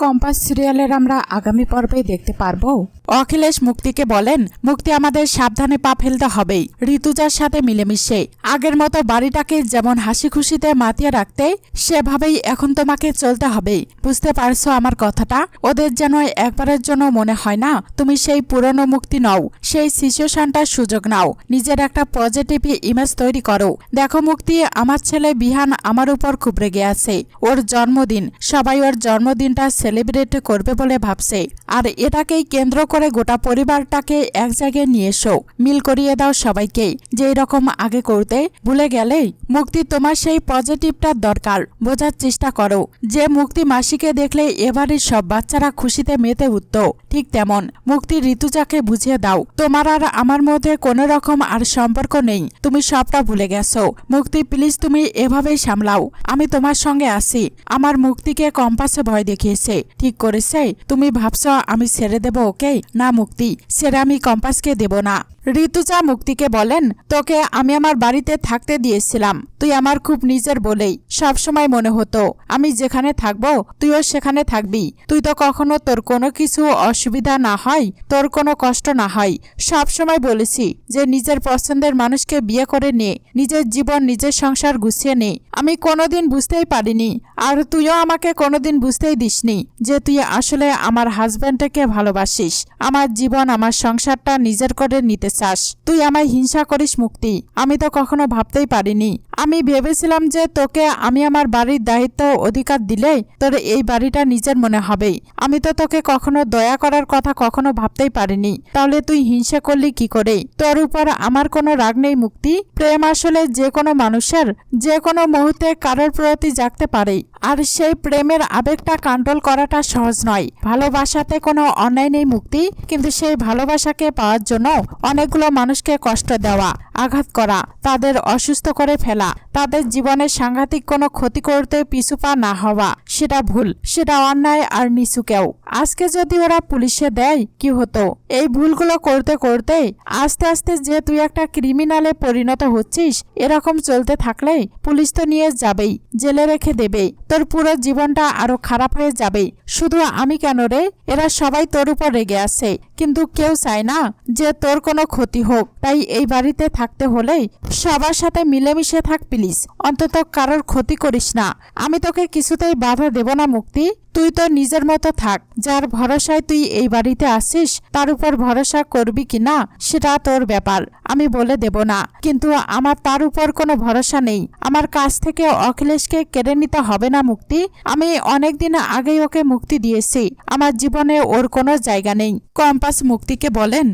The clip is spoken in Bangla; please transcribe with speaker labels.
Speaker 1: কম্পাস সিরিয়ালের আমরা আগামী পর্বে দেখতে পারবো অখিলেশ মুক্তিকে বলেন, মুক্তি আমাদের সাবধানে পা ফেলতে হবেই, ঋতুজার সাথে মিলেমিশে আগের মতো বাড়িটাকে যেমন হাসি খুশিতে মাতিয়ে রাখতে সেভাবেই এখন তোমাকে চলতে হবে। বুঝতে পারছো আমার কথাটা? ওদের যেন একবারের জন্য মনে হয় না তুমি সেই পুরনো মুক্তি নও। সেই সিচুয়েশনটার সুযোগ নাও, নিজের একটা পজিটিভ ইমেজ তৈরি করো। দেখো মুক্তি, আমার ছেলে বিহান আমার উপর খুব রেগে আছে। ওর জন্মদিন, সবাই ওর জন্মদিনটা সেলিব্রেট করবে বলে ভাবছে, আর এটাকেই কেন্দ্র করে গোটা পরিবারটাকে এক জায়গায় নিয়ে এসো, মিল করিয়ে দাও সবাইকে, যেই রকম আগে করতে। ভুলে গেলেই মুক্তি, তোমার সেই পজিটিভটার দরকার। বোঝার চেষ্টা করো যে মুক্তি মাসিকে দেখলে এবারের সব বাচ্চারা খুশিতে মেতে উঠত, ঠিক তেমন মুক্তি ঋতুজাকে বুঝিয়ে দাও তোমার আর আমার মধ্যে কোনো রকম আর সম্পর্ক নেই, তুমি সবটা ভুলে গেছো। মুক্তি প্লিজ, তুমি এভাবেই সামলাও, আমি তোমার সঙ্গে আছি। আমার মুক্তিকে কম্পাসে ভয় দেখিয়েছে, ঠিক করেছে। তুমি ভাবছো আমি ছেড়ে দেব ওকে? না মুক্তি, ছেড়ে আমি কম্পাসকে দেব না। ঋতুজা মুক্তিকে বলেন, তোকে আমি আমার বাড়িতে থাকতে দিয়েছিলাম, তুই আমার খুব নিজের বলেই সব সময় মনে হতো আমি যেখানে থাকবো তুইও সেখানে থাকবি। তুই তো কখনো তোর কোনো কিছু অসুবিধা না হয়, তোর কোনো কষ্ট না হয়। সব সময় বলেছি যে নিজের পছন্দের মানুষকে বিয়ে করে নে, নিজের জীবন নিজের সংসার গুছিয়ে নে। আমি কোনোদিন বুঝতেই পারিনি, আর তুইও আমাকে কোনোদিন বুঝতেই দিসনি যে তুই আসলে আমার হাজব্যান্ডকে ভালোবাসিস, আমার জীবন আমার সংসারটা নিজের করে নিতে চাস। তুই আমায় হিংসা করিস মুক্তি, আমি তো কখনো ভাবতেই পারিনি। আমি ভেবেছিলাম যে তোকে আমি আমার বাড়ির দায়িত্ব অধিকার দিলে তোর এই বাড়িটা নিজের মনে হবে। আমি তো তোকে কখনো দয়া করার কথা কখনো ভাবতেই পারিনি। তাহলে তুই হিংসা করলি কি করে? তোর উপর আমার কোনো রাগ নেই মুক্তি। প্রেম আসলে যে কোনো মানুষের যে কোনো মুহূর্তে কারোর প্রতি জাগতে পারে, আর সেই প্রেমের আবেগটা কন্ট্রোল করাটা সহজ নয়। ভালোবাসাতে কোনো অন্যায় নেই মুক্তি, কিন্তু সেই ভালোবাসাকে পাওয়ার জন্য অনেকগুলো মানুষকে কষ্ট দেওয়া, আঘাত করা, তাদের অসুস্থ করে ফেলা, তাদের জীবনের সাংঘাতিক কোনো ক্ষতি করতে পিছুপা না হওয়া, সেটা ভুল, সেটা অন্যায় আর নিচুকেও। আজকে যদি ওরা পুলিশে দেয় কি হতো? এই ভুলগুলো করতে করতে আস্তে আস্তে যে তুই একটা ক্রিমিনালে পরিণত হচ্ছিস, এরকম চলতে থাকলে পুলিশ তো নিয়ে যাবেই, জেলে রেখে দেবে, তোর পুরো জীবনটা আরো খারাপ হয়ে যাবে। শুধু আমি কেন রে, এরা সবাই তোর উপর রেগে আছে, কিন্তু কেউ চায় না যে তোর কোনো ক্ষতি হোক। তাই এই বাড়িতে থাকতে হলে সবার সাথে মিলেমিশে থাক প্লিজ, অন্তত কারোর ক্ষতি করিস না। আমি তোকে কিছুতেই বাধা দেব না মুক্তি, তুই তো নিজের মতো থাক। যার ভরসায় তুই এই বাড়িতে আসিস তার উপর ভরসা করবি কিনা সেটা তোর ব্যাপার, আমি বলে দেব না। কিন্তু আমার তার উপর কোনো ভরসা নেই। আমার কাছ থেকে অখিলেশকে কেড়ে নিতে হবে না মুক্তি। আমি অনেকদিন আগেই ওকে মুক্তি দিয়েছি, আমার জীবনে ওর কোনো জায়গা নেই। কম্পাস মুক্তিকে বলেন,